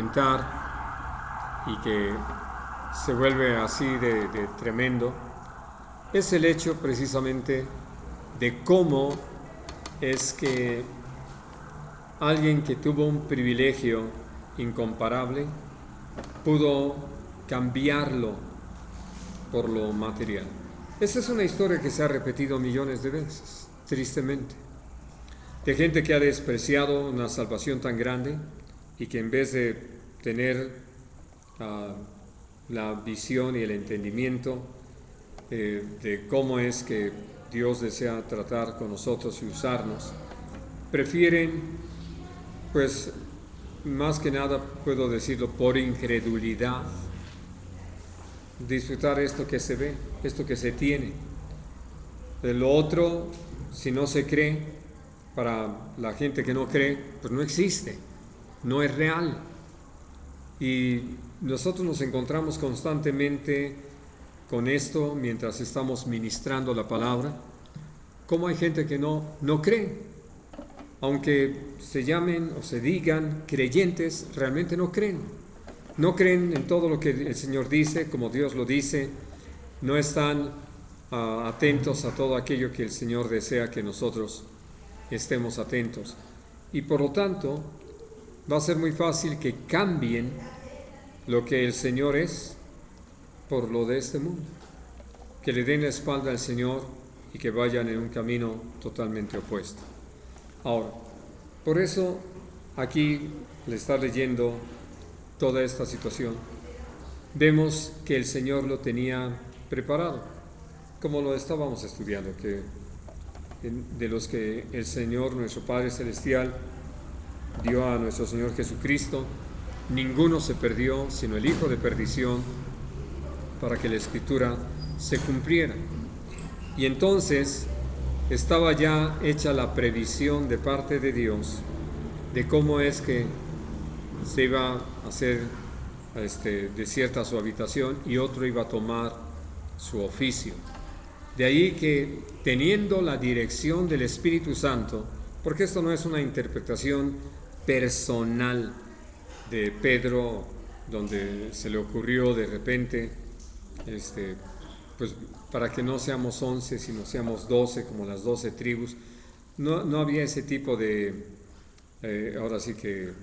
experimentar y que se vuelve así de tremendo, es el hecho precisamente de cómo es que alguien que tuvo un privilegio incomparable pudo cambiarlo por lo material. Esa es una historia que se ha repetido millones de veces, tristemente, de gente que ha despreciado una salvación tan grande y que en vez de tener la visión y el entendimiento de cómo es que Dios desea tratar con nosotros y usarnos, prefieren, pues más que nada puedo decirlo por incredulidad, disfrutar esto que se ve, esto que se tiene. De lo otro, si no se cree, para la gente que no cree, pues no existe, no es real. Y nosotros nos encontramos constantemente con esto mientras estamos ministrando la palabra. Cómo hay gente que no cree, aunque se llamen o se digan creyentes, realmente no creen. No creen en todo lo que el Señor dice, como Dios lo dice. No están atentos a todo aquello que el Señor desea que nosotros estemos atentos. Y por lo tanto, va a ser muy fácil que cambien lo que el Señor es por lo de este mundo. Que le den la espalda al Señor y que vayan en un camino totalmente opuesto. Ahora, por eso aquí le está leyendo toda esta situación. Vemos que el Señor lo tenía preparado, como lo estábamos estudiando, que de los que el Señor, nuestro Padre Celestial, dio a nuestro Señor Jesucristo, ninguno se perdió, sino el hijo de perdición, para que la Escritura se cumpliera. Y entonces estaba ya hecha la previsión de parte de Dios de cómo es que se iba a hacer desierta su habitación y otro iba a tomar su oficio. De ahí que, teniendo la dirección del Espíritu Santo, porque esto no es una interpretación personal de Pedro, donde se le ocurrió de repente, pues para que no seamos 11, sino seamos 12, como las 12 tribus. No había ese tipo de, ahora sí que,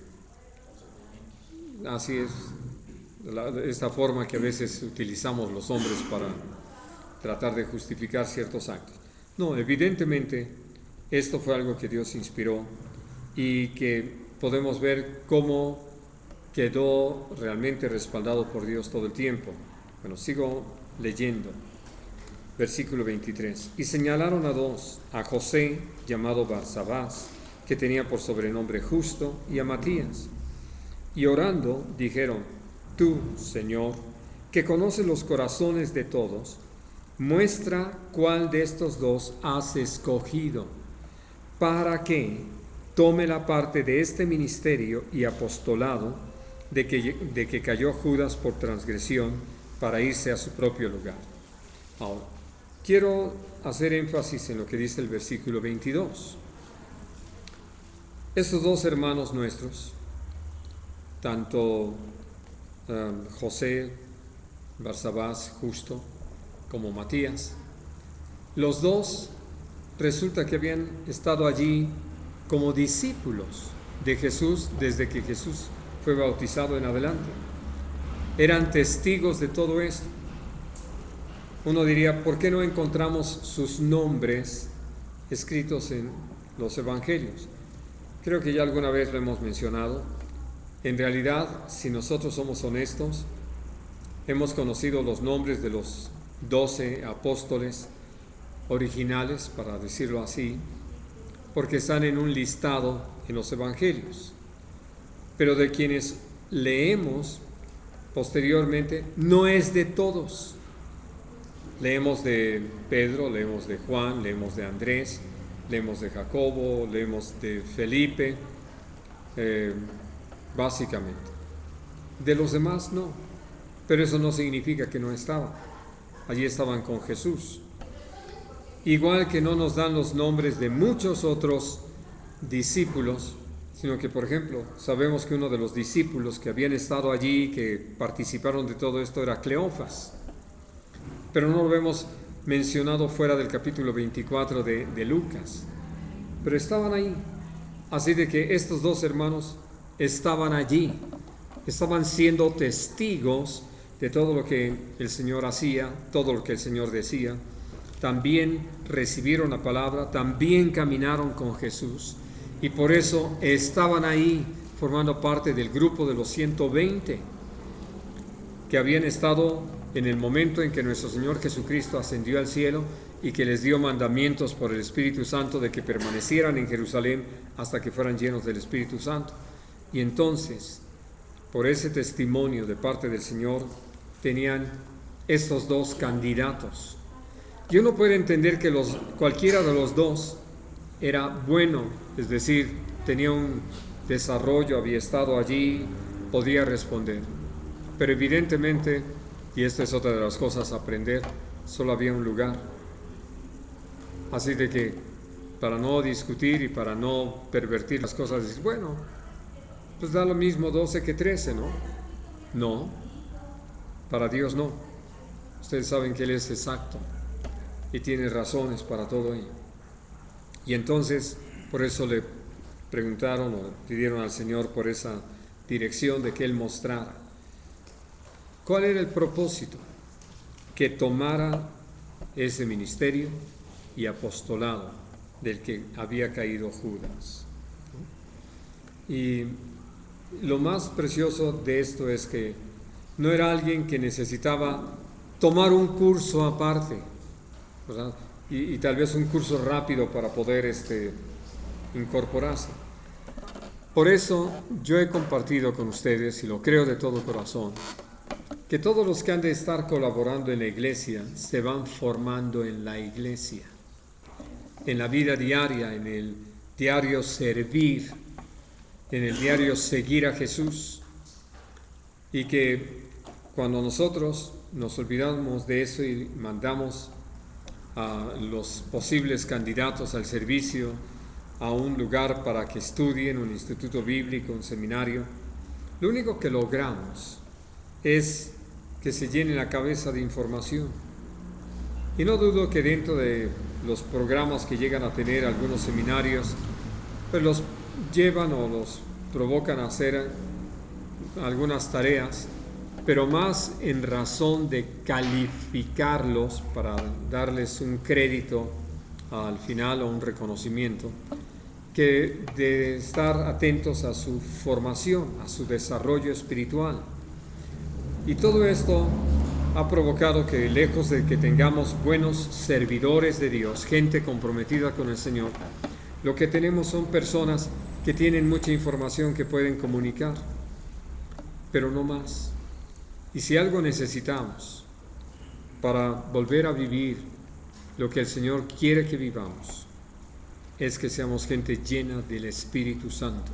así es, esta forma que a veces utilizamos los hombres para tratar de justificar ciertos actos. No, evidentemente, esto fue algo que Dios inspiró y que podemos ver cómo quedó realmente respaldado por Dios todo el tiempo. Bueno, sigo leyendo. Versículo 23. Y señalaron a dos, a José, llamado Barsabás, que tenía por sobrenombre Justo, y a Matías. Y orando, dijeron: Tú, Señor, que conoces los corazones de todos, muestra cuál de estos dos has escogido, para que tome la parte de este ministerio y apostolado de que cayó Judas por transgresión para irse a su propio lugar. Ahora, quiero hacer énfasis en lo que dice el versículo 22. Estos dos hermanos nuestros, tanto José, Barsabás, Justo, como Matías, los dos resulta que habían estado allí como discípulos de Jesús desde que Jesús fue bautizado en adelante. Eran testigos de todo esto. Uno diría, ¿por qué no encontramos sus nombres escritos en los evangelios? Creo que ya alguna vez lo hemos mencionado. En realidad, si nosotros somos honestos, hemos conocido los nombres de los 12 apóstoles originales, para decirlo así, porque están en un listado en los evangelios. Pero de quienes leemos posteriormente, no es de todos. Leemos de Pedro, leemos de Juan, leemos de Andrés, leemos de Jacobo, leemos de Felipe, básicamente. De los demás no, pero eso no significa que no estaban. Allí estaban con Jesús. Igual que no nos dan los nombres de muchos otros discípulos sino que, por ejemplo, sabemos que uno de los discípulos que habían estado allí, que participaron de todo esto, era Cleofas, pero no lo vemos mencionado fuera del capítulo 24 de Lucas, pero estaban ahí. Así de que estos dos hermanos estaban allí, estaban siendo testigos de todo lo que el Señor hacía, todo lo que el Señor decía. También recibieron la palabra, también caminaron con Jesús, y por eso estaban ahí formando parte del grupo de los 120 que habían estado en el momento en que nuestro Señor Jesucristo ascendió al cielo y que les dio mandamientos por el Espíritu Santo de que permanecieran en Jerusalén hasta que fueran llenos del Espíritu Santo. Y entonces, por ese testimonio de parte del Señor, tenían estos dos candidatos. Yo no puedo entender que cualquiera de los dos era bueno, es decir, tenía un desarrollo, había estado allí, podía responder. Pero evidentemente, y esta es otra de las cosas a aprender, solo había un lugar. Así de que, para no discutir y para no pervertir las cosas, dices, bueno, pues da lo mismo 12 que 13, ¿no? No, para Dios no. Ustedes saben que Él es exacto y tiene razones para todo ello. Y entonces, por eso le preguntaron o pidieron al Señor por esa dirección de que Él mostrara. ¿Cuál era el propósito? Que tomara ese ministerio y apostolado del que había caído Judas. Y lo más precioso de esto es que no era alguien que necesitaba tomar un curso aparte, ¿verdad? Y tal vez un curso rápido para poder incorporarse. Por eso yo he compartido con ustedes, y lo creo de todo corazón, que todos los que han de estar colaborando en la iglesia se van formando en la iglesia, en la vida diaria, en el diario servir, en el diario seguir a Jesús, y que cuando nosotros nos olvidamos de eso y mandamos a los posibles candidatos al servicio a un lugar para que estudien, un instituto bíblico, un seminario, lo único que logramos es que se llene la cabeza de información. Y no dudo que dentro de los programas que llegan a tener algunos seminarios, pues los llevan o los provocan a hacer algunas tareas, pero más en razón de calificarlos para darles un crédito al final o un reconocimiento, que de estar atentos a su formación, a su desarrollo espiritual. Y todo esto ha provocado que, lejos de que tengamos buenos servidores de Dios, gente comprometida con el Señor, lo que tenemos son personas que tienen mucha información que pueden comunicar, pero no más. Y si algo necesitamos para volver a vivir lo que el Señor quiere que vivamos, es que seamos gente llena del Espíritu Santo,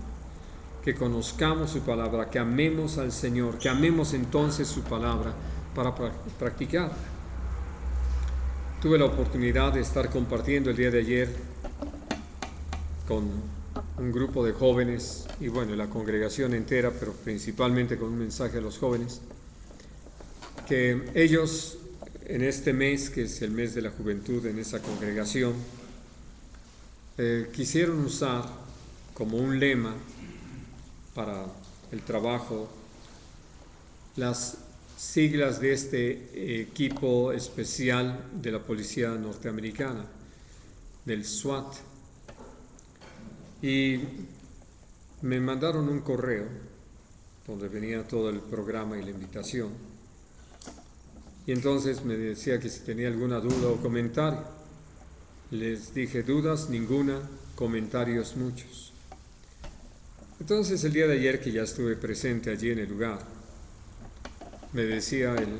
que conozcamos su palabra, que amemos al Señor, que amemos entonces su palabra para practicarla. Tuve la oportunidad de estar compartiendo el día de ayer con un grupo de jóvenes y bueno, la congregación entera, pero principalmente con un mensaje a los jóvenes, que ellos en este mes, que es el mes de la juventud en esa congregación, quisieron usar como un lema para el trabajo las siglas de este equipo especial de la policía norteamericana, del SWAT. Y me mandaron un correo donde venía todo el programa y la invitación. Y entonces me decía que si tenía alguna duda o comentario. Les dije, dudas ninguna, comentarios muchos. Entonces el día de ayer, que ya estuve presente allí en el lugar, me decía el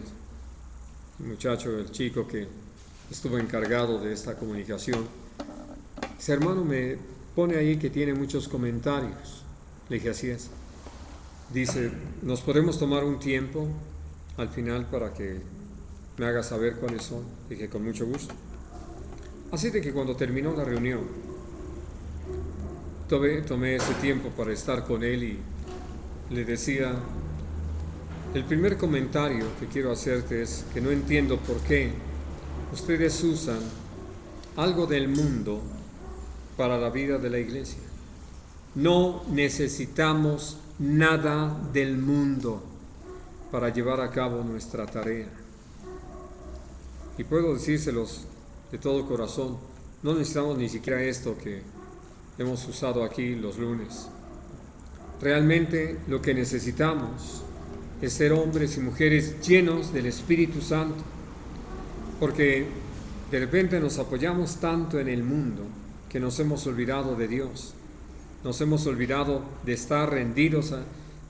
muchacho, el chico que estuvo encargado de esta comunicación, dice, hermano, me pone ahí que tiene muchos comentarios. Le dije, así es. Dice, ¿nos podemos tomar un tiempo al final para que me haga saber cuáles son? Dije, con mucho gusto. Así de que cuando terminó la reunión, tomé ese tiempo para estar con él y le decía, el primer comentario que quiero hacerte es que no entiendo por qué ustedes usan algo del mundo para la vida de la iglesia. No necesitamos nada del mundo para llevar a cabo nuestra tarea. Y puedo decírselos de todo corazón, no necesitamos ni siquiera esto que hemos usado aquí los lunes. Realmente lo que necesitamos es ser hombres y mujeres llenos del Espíritu Santo, porque de repente nos apoyamos tanto en el mundo que nos hemos olvidado de Dios, nos hemos olvidado de estar rendidos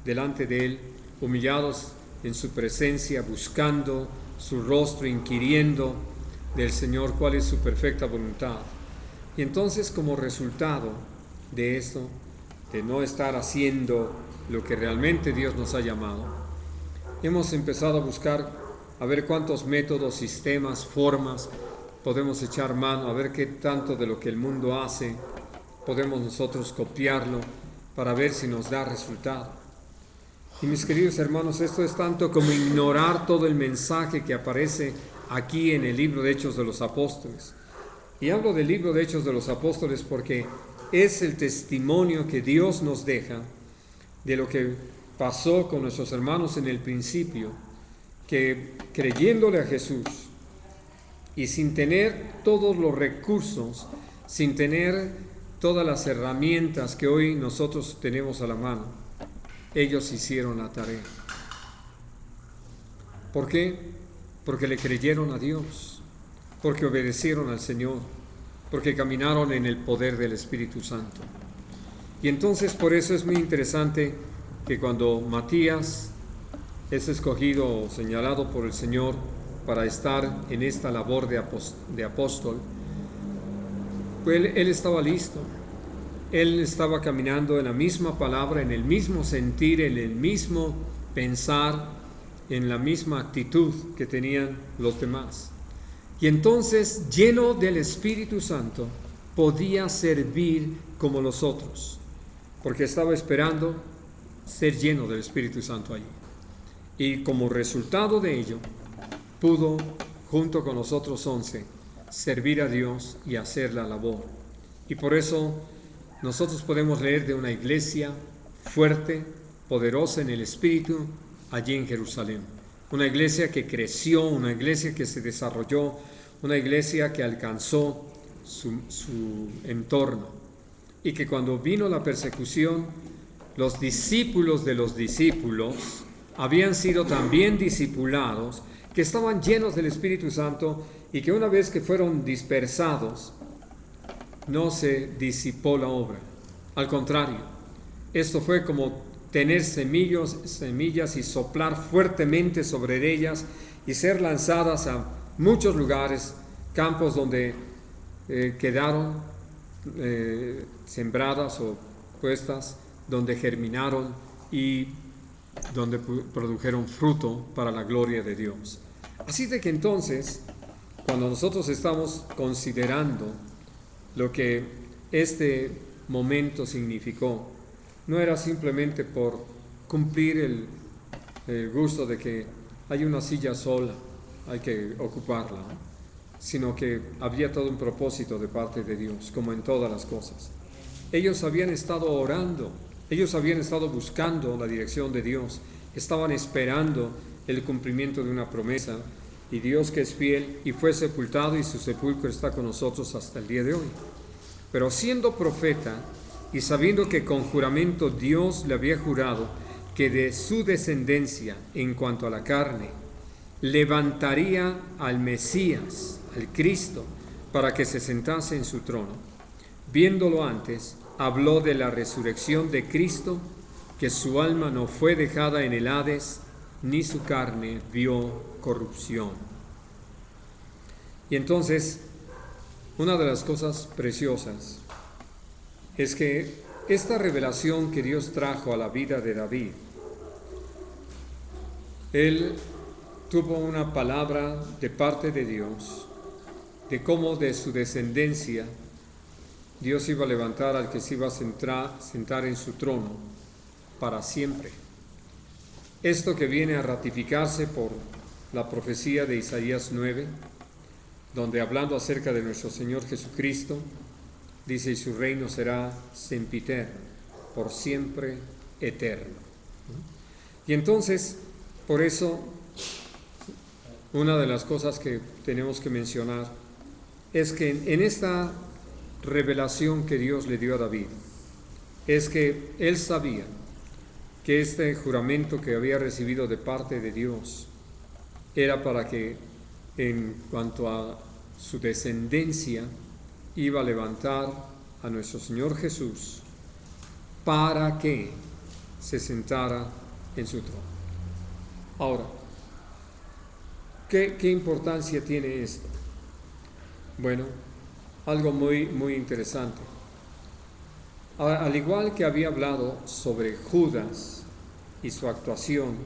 delante de Él, humillados en su presencia, buscando su rostro, inquiriendo del Señor cuál es su perfecta voluntad. Y entonces, como resultado de esto, de no estar haciendo lo que realmente Dios nos ha llamado, hemos empezado a buscar a ver cuántos métodos, sistemas, formas podemos echar mano, a ver qué tanto de lo que el mundo hace podemos nosotros copiarlo para ver si nos da resultado. Y mis queridos hermanos, esto es tanto como ignorar todo el mensaje que aparece aquí en el libro de Hechos de los Apóstoles. Y hablo del libro de Hechos de los Apóstoles porque es el testimonio que Dios nos deja de lo que pasó con nuestros hermanos en el principio, que creyéndole a Jesús y sin tener todos los recursos, sin tener todas las herramientas que hoy nosotros tenemos a la mano, ellos hicieron la tarea. ¿Por qué? Porque le creyeron a Dios, porque obedecieron al Señor, porque caminaron en el poder del Espíritu Santo. Y entonces por eso es muy interesante que cuando Matías es escogido o señalado por el Señor para estar en esta labor de apóstol, pues él estaba listo. Él estaba caminando en la misma palabra, en el mismo sentir, en el mismo pensar, en la misma actitud que tenían los demás. Y entonces, lleno del Espíritu Santo, podía servir como los otros, porque estaba esperando ser lleno del Espíritu Santo allí. Y como resultado de ello, pudo, junto con los otros 11, servir a Dios y hacer la labor. Y por eso nosotros podemos leer de una iglesia fuerte, poderosa en el Espíritu, allí en Jerusalén. Una iglesia que creció, una iglesia que se desarrolló, una iglesia que alcanzó su entorno. Y que cuando vino la persecución, los discípulos de los discípulos habían sido también discipulados, que estaban llenos del Espíritu Santo y que una vez que fueron dispersados, no se disipó la obra. Al contrario, esto fue como tener semillas y soplar fuertemente sobre ellas y ser lanzadas a muchos lugares, campos donde quedaron sembradas o puestas, donde germinaron y donde produjeron fruto para la gloria de Dios. Así de que entonces, cuando nosotros estamos considerando lo que este momento significó, no era simplemente por cumplir el gusto de que hay una silla sola, hay que ocuparla, ¿no? Sino que había todo un propósito de parte de Dios, como en todas las cosas. Ellos habían estado orando, ellos habían estado buscando la dirección de Dios, estaban esperando el cumplimiento de una promesa, y Dios que es fiel, y fue sepultado, y su sepulcro está con nosotros hasta el día de hoy. Pero siendo profeta, y sabiendo que con juramento Dios le había jurado que de su descendencia, en cuanto a la carne, levantaría al Mesías, al Cristo, para que se sentase en su trono, viéndolo antes, habló de la resurrección de Cristo, que su alma no fue dejada en el Hades, ni su carne vio corrupción. Y entonces, una de las cosas preciosas es que esta revelación que Dios trajo a la vida de David, él tuvo una palabra de parte de Dios de cómo de su descendencia Dios iba a levantar al que se iba a sentar en su trono para siempre. Esto que viene a ratificarse por la profecía de Isaías 9, donde hablando acerca de nuestro Señor Jesucristo, dice: y su reino será sempiterno, por siempre eterno. Y entonces, por eso, una de las cosas que tenemos que mencionar es que en esta revelación que Dios le dio a David, es que él sabía que este juramento que había recibido de parte de Dios era para que, en cuanto a su descendencia, iba a levantar a nuestro Señor Jesús para que se sentara en su trono. Ahora, ¿qué importancia tiene esto? Bueno, algo muy interesante. Al igual que había hablado sobre Judas y su actuación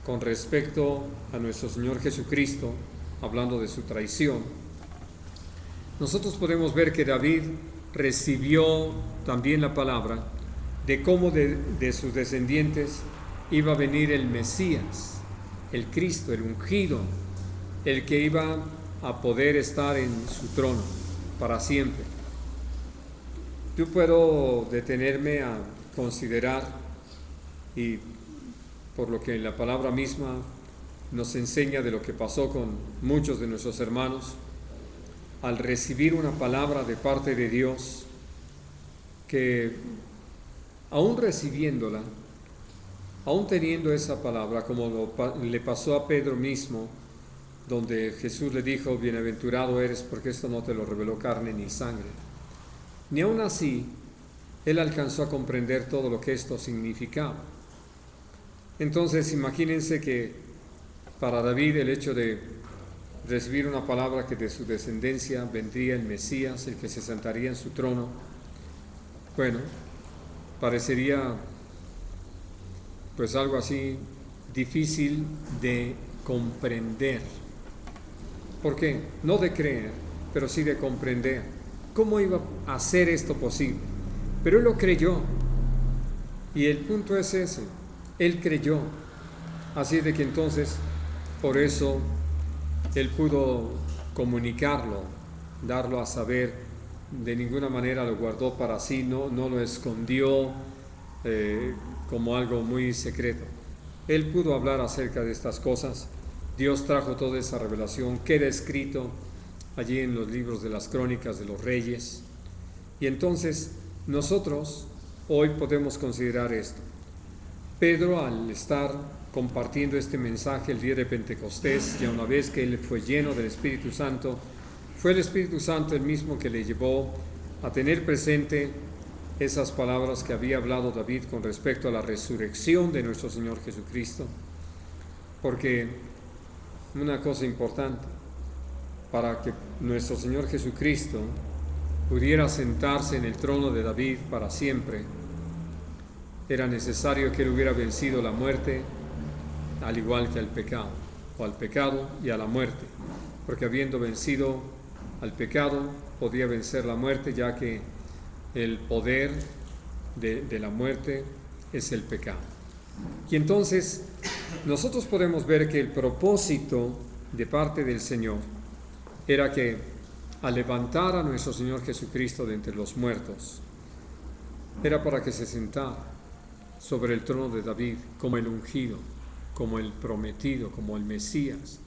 con respecto a nuestro Señor Jesucristo, hablando de su traición, nosotros podemos ver que David recibió también la palabra de cómo de sus descendientes iba a venir el Mesías, el Cristo, el ungido, el que iba a poder estar en su trono para siempre. Yo puedo detenerme a considerar, y por lo que la palabra misma nos enseña de lo que pasó con muchos de nuestros hermanos, al recibir una palabra de parte de Dios, que aún recibiéndola, aún teniendo esa palabra, como le pasó a Pedro mismo, donde Jesús le dijo: bienaventurado eres porque esto no te lo reveló carne ni sangre. Ni aún así, él alcanzó a comprender todo lo que esto significaba. Entonces, imagínense que para David el hecho de recibir una palabra que de su descendencia vendría el Mesías, el que se sentaría en su trono, bueno, parecería pues algo así difícil de comprender. ¿Por qué? No de creer, pero sí de comprender. ¿Cómo iba a hacer esto posible? Pero él lo creyó. Y el punto es ese. Él creyó. Así de que entonces, por eso, él pudo comunicarlo, darlo a saber. De ninguna manera lo guardó para sí, no lo escondió como algo muy secreto. Él pudo hablar acerca de estas cosas. Dios trajo toda esa revelación, queda escrito allí en los libros de las crónicas de los reyes. Y entonces nosotros hoy podemos considerar esto. Pedro, al estar compartiendo este mensaje el día de Pentecostés, ya una vez que él fue lleno del Espíritu Santo, fue el Espíritu Santo el mismo que le llevó a tener presente esas palabras que había hablado David con respecto a la resurrección de nuestro Señor Jesucristo. Porque una cosa importante, para que nuestro Señor Jesucristo pudiera sentarse en el trono de David para siempre, era necesario que él hubiera vencido la muerte, al igual que al pecado, o al pecado y a la muerte, porque habiendo vencido al pecado, podía vencer la muerte, ya que el poder de la muerte es el pecado. Y entonces nosotros podemos ver que el propósito de parte del Señor era que al levantar a nuestro Señor Jesucristo de entre los muertos, era para que se sentara sobre el trono de David como el ungido, como el prometido, como el Mesías.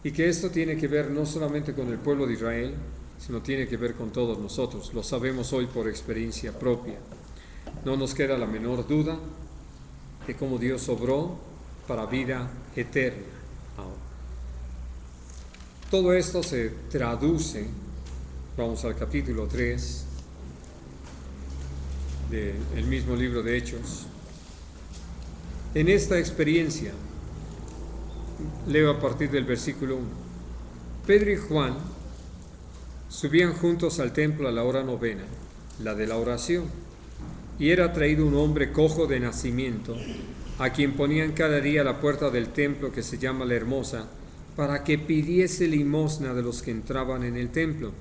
Y que esto tiene que ver no solamente con el pueblo de Israel, sino tiene que ver con todos nosotros. Lo sabemos hoy por experiencia propia. No nos queda la menor duda de cómo Dios obró para vida eterna. Ahora, todo esto se traduce, vamos al capítulo 3 del mismo libro de Hechos. En esta experiencia, leo a partir del versículo 1. Pedro y Juan subían juntos al templo a la hora novena, la de la oración, y era traído un hombre cojo de nacimiento, a quien ponían cada día a la puerta del templo que se llama La Hermosa, para que pidiese limosna de los que entraban en el templo,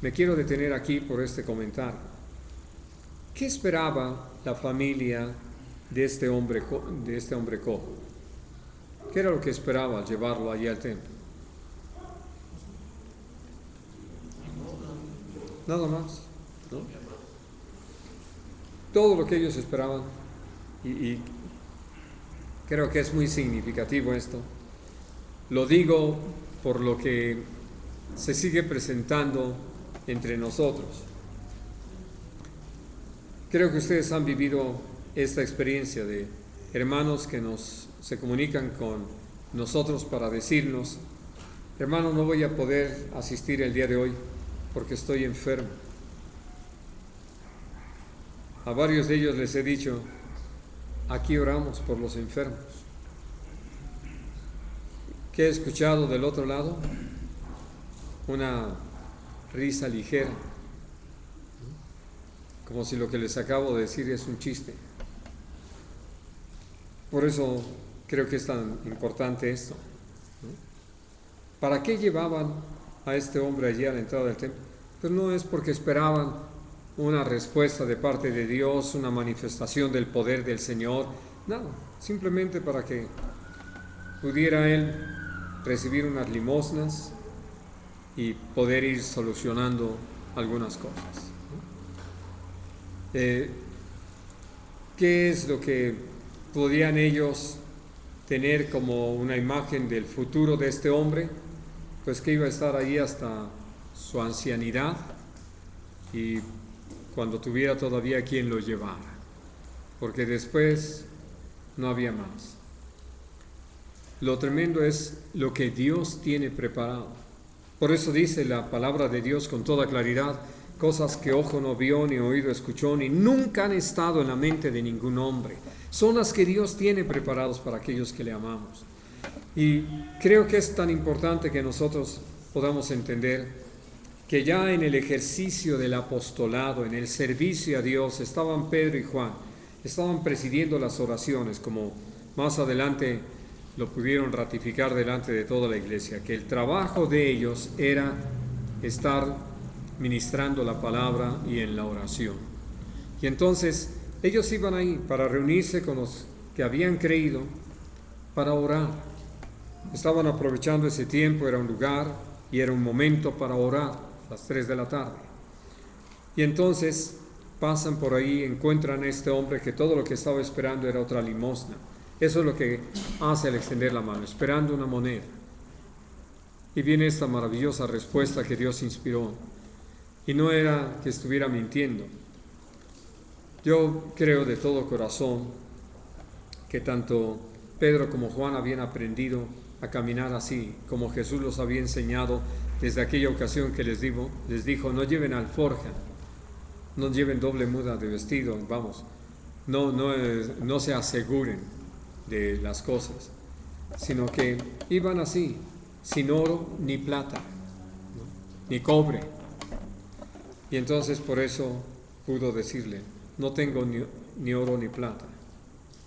me quiero detener aquí por este comentario. ¿Qué esperaba la familia de este hombre cojo? ¿Qué era lo que esperaba al llevarlo allí al templo? Nada más, ¿no? Todo lo que ellos esperaban, y creo que es muy significativo esto. Lo digo por lo que se sigue presentando entre nosotros. Creo que ustedes han vivido esta experiencia de hermanos que se comunican con nosotros para decirnos: hermano, no voy a poder asistir el día de hoy porque estoy enfermo. A varios de ellos les he dicho: aquí oramos por los enfermos. ¿Qué he escuchado del otro lado? Una risa ligera, como si lo que les acabo de decir es un chiste. Por eso creo que es tan importante esto, ¿no? ¿Para qué llevaban a este hombre allí a la entrada del templo? Pues no es porque esperaban una respuesta de parte de Dios, una manifestación del poder del Señor, nada, simplemente para que pudiera él recibir unas limosnas y poder ir solucionando algunas cosas, ¿no? ¿Qué es lo que podían ellos tener como una imagen del futuro de este hombre? Pues que iba a estar ahí hasta su ancianidad y cuando tuviera todavía quien lo llevara, porque después no había más. Lo tremendo es lo que Dios tiene preparado. Por eso dice la palabra de Dios con toda claridad: cosas que ojo no vio, ni oído escuchó, ni nunca han estado en la mente de ningún hombre. Son las que Dios tiene preparados para aquellos que le amamos. Y creo que es tan importante que nosotros podamos entender que ya en el ejercicio del apostolado, en el servicio a Dios, estaban Pedro y Juan, estaban presidiendo las oraciones, como más adelante lo pudieron ratificar delante de toda la iglesia, que el trabajo de ellos era estar ministrando la palabra y en la oración. Y entonces ellos iban ahí para reunirse con los que habían creído, para orar. Estaban aprovechando ese tiempo, era un lugar y era un momento para orar, las 3 de la tarde. Y entonces pasan por ahí, encuentran a este hombre que todo lo que estaba esperando era otra limosna. Eso es lo que hace al extender la mano, esperando una moneda. Y viene esta maravillosa respuesta que Dios inspiró. Y no era que estuviera mintiendo. Yo creo de todo corazón que tanto Pedro como Juan habían aprendido a caminar así, como Jesús los había enseñado desde aquella ocasión que les dijo: no lleven alforja, no lleven doble muda de vestido, vamos, no se aseguren de las cosas, sino que iban así, sin oro ni plata, ¿no? Ni cobre. Y entonces por eso pudo decirle: no tengo ni oro ni plata,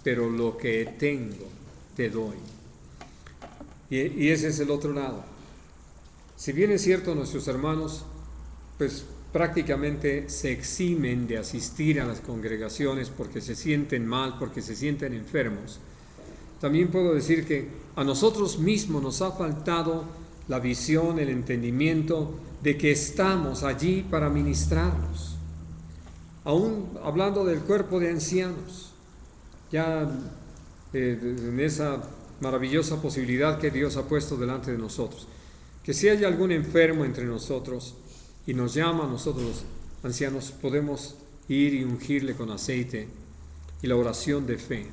pero lo que tengo te doy. Y ese es el otro lado. Si bien es cierto, nuestros hermanos pues prácticamente se eximen de asistir a las congregaciones porque se sienten mal, porque se sienten enfermos, también puedo decir que a nosotros mismos nos ha faltado la visión, el entendimiento de que estamos allí para ministrarnos. Aún hablando del cuerpo de ancianos, ya en esa maravillosa posibilidad que Dios ha puesto delante de nosotros, que si hay algún enfermo entre nosotros y nos llama a nosotros los ancianos, podemos ir y ungirle con aceite, y la oración de fe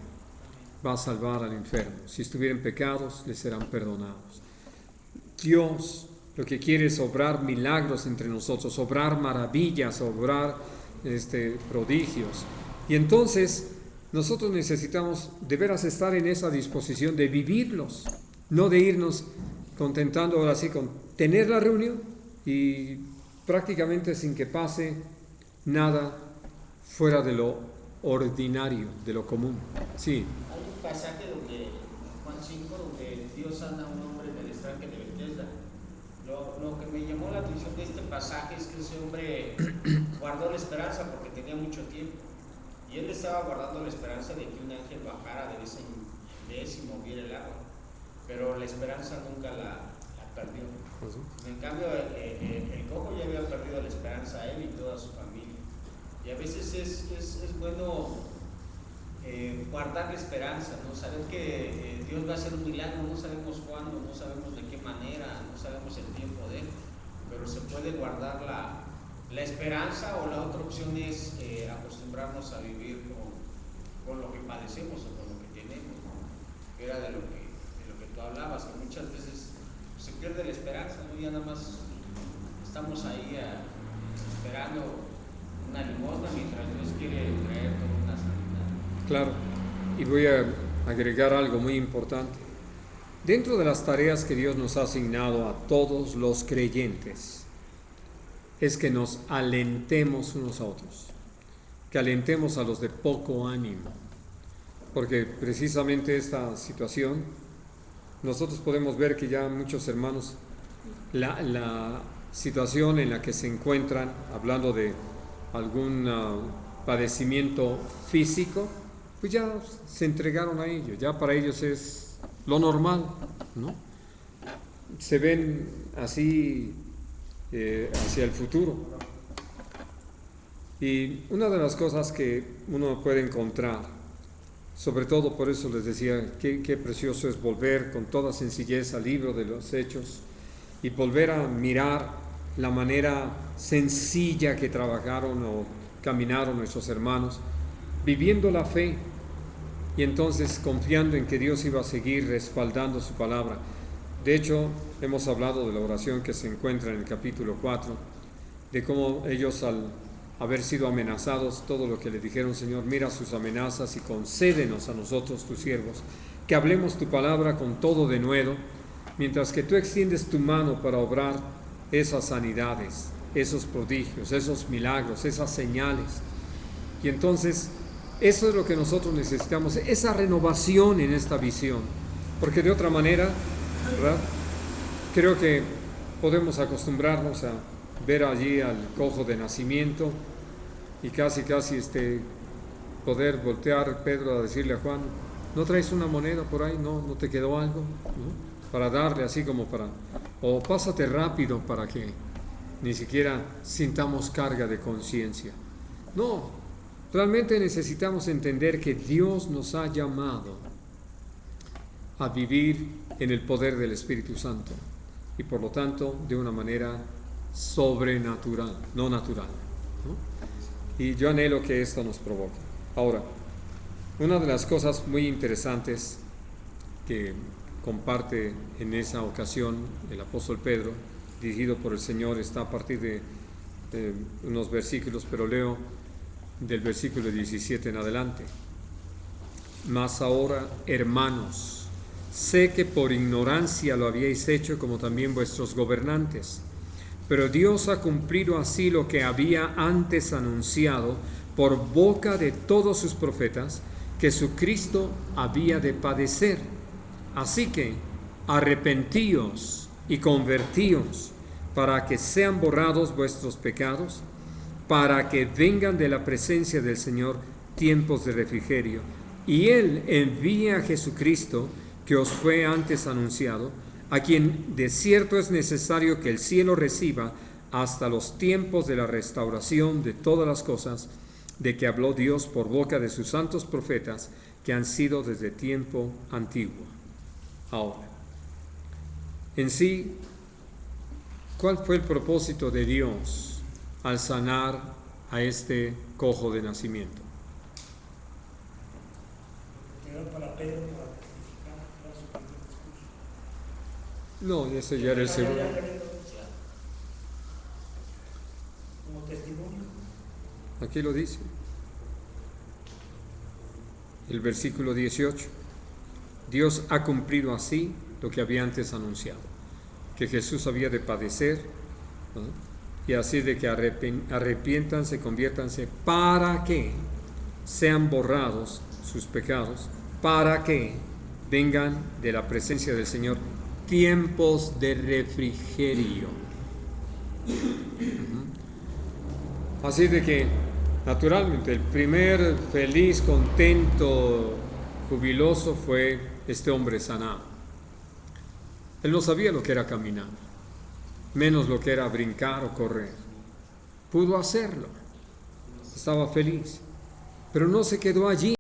va a salvar al enfermo. Si estuvieren pecados, les serán perdonados. Dios lo que quiere es obrar milagros entre nosotros, obrar maravillas, obrar prodigios. Y entonces nosotros necesitamos de veras estar en esa disposición de vivirlos, no de irnos contentando ahora sí con tener la reunión y prácticamente sin que pase nada fuera de lo ordinario, de lo común. Sí. Hay un pasaje donde, Juan 5, donde Dios sana a un hombre en el estanque de Bethesda Lo que me llamó la atención de este pasaje es que ese hombre guardó la esperanza porque tenía mucho tiempo. Y él estaba guardando la esperanza de que un ángel bajara de vez y moviera el agua. Pero la esperanza nunca la perdió. En cambio, el cojo ya había perdido la esperanza a él y toda su familia. Y a veces es bueno guardar la esperanza, ¿no? Saber que Dios va a hacer un milagro, no sabemos cuándo, no sabemos de qué manera, no sabemos el tiempo de él, pero se puede guardar la esperanza, o la otra opción es acostumbrarnos a vivir con lo que padecemos o con lo que tenemos, ¿no? Que era de lo que tú hablabas, que muchas veces se pierde la esperanza, ¿no? Ya nada más estamos ahí esperando una limosna mientras Dios quiere traer toda una sanidad. Claro, y voy a agregar algo muy importante. Dentro de las tareas que Dios nos ha asignado a todos los creyentes, es que nos alentemos unos a otros, que alentemos a los de poco ánimo, porque precisamente esta situación, nosotros podemos ver que ya muchos hermanos, la situación en la que se encuentran, hablando de algún padecimiento físico, pues ya se entregaron a ello, ya para ellos es lo normal, ¿no? Se ven así hacia el futuro. Y una de las cosas que uno puede encontrar, sobre todo por eso les decía, qué precioso es volver con toda sencillez al libro de los Hechos y volver a mirar la manera sencilla que trabajaron o caminaron nuestros hermanos, viviendo la fe y entonces confiando en que Dios iba a seguir respaldando su palabra. De hecho, hemos hablado de la oración que se encuentra en el capítulo 4, de cómo ellos, al haber sido amenazados, todo lo que le dijeron: Señor, mira sus amenazas y concédenos a nosotros, tus siervos, que hablemos tu palabra con todo denuedo, mientras que tú extiendes tu mano para obrar esas sanidades, esos prodigios, esos milagros, esas señales. Y entonces, eso es lo que nosotros necesitamos, esa renovación en esta visión, porque de otra manera, ¿verdad?, creo que podemos acostumbrarnos a ver allí al cojo de nacimiento y casi poder voltear Pedro a decirle a Juan: ¿no traes una moneda por ahí? ¿No te quedó algo? ¿No? Para darle así como o pásate rápido para que ni siquiera sintamos carga de conciencia. No, realmente necesitamos entender que Dios nos ha llamado a vivir en el poder del Espíritu Santo y por lo tanto de una manera sobrenatural, no natural, ¿no? Y yo anhelo que esto nos provoque. Ahora, una de las cosas muy interesantes que comparte en esa ocasión el apóstol Pedro, dirigido por el Señor, está a partir de unos versículos, pero leo del versículo 17 en adelante. Mas ahora, hermanos, sé que por ignorancia lo habíais hecho, como también vuestros gobernantes, pero Dios ha cumplido así lo que había antes anunciado por boca de todos sus profetas, que su Cristo había de padecer. Así que arrepentíos y convertíos, para que sean borrados vuestros pecados, para que vengan de la presencia del Señor tiempos de refrigerio, y Él envía a Jesucristo, que os fue antes anunciado, a quien de cierto es necesario que el cielo reciba hasta los tiempos de la restauración de todas las cosas, de que habló Dios por boca de sus santos profetas, que han sido desde tiempo antiguo. Ahora, en sí, ¿cuál fue el propósito de Dios al sanar a este cojo de nacimiento? Para Pedro, para testificar, para su primer discurso. No, ese ya era el segundo. Como testimonio. Aquí lo dice. El versículo 18. Dios ha cumplido así lo que había antes anunciado, que Jesús había de padecer, ¿no? Y así de que arrepiéntanse, conviértanse, para que sean borrados sus pecados, para que vengan de la presencia del Señor tiempos de refrigerio. Así de que, naturalmente, el primer feliz, contento, jubiloso fue este hombre sanado. Él no sabía lo que era caminar, menos lo que era brincar o correr. Pudo hacerlo, estaba feliz, pero no se quedó allí.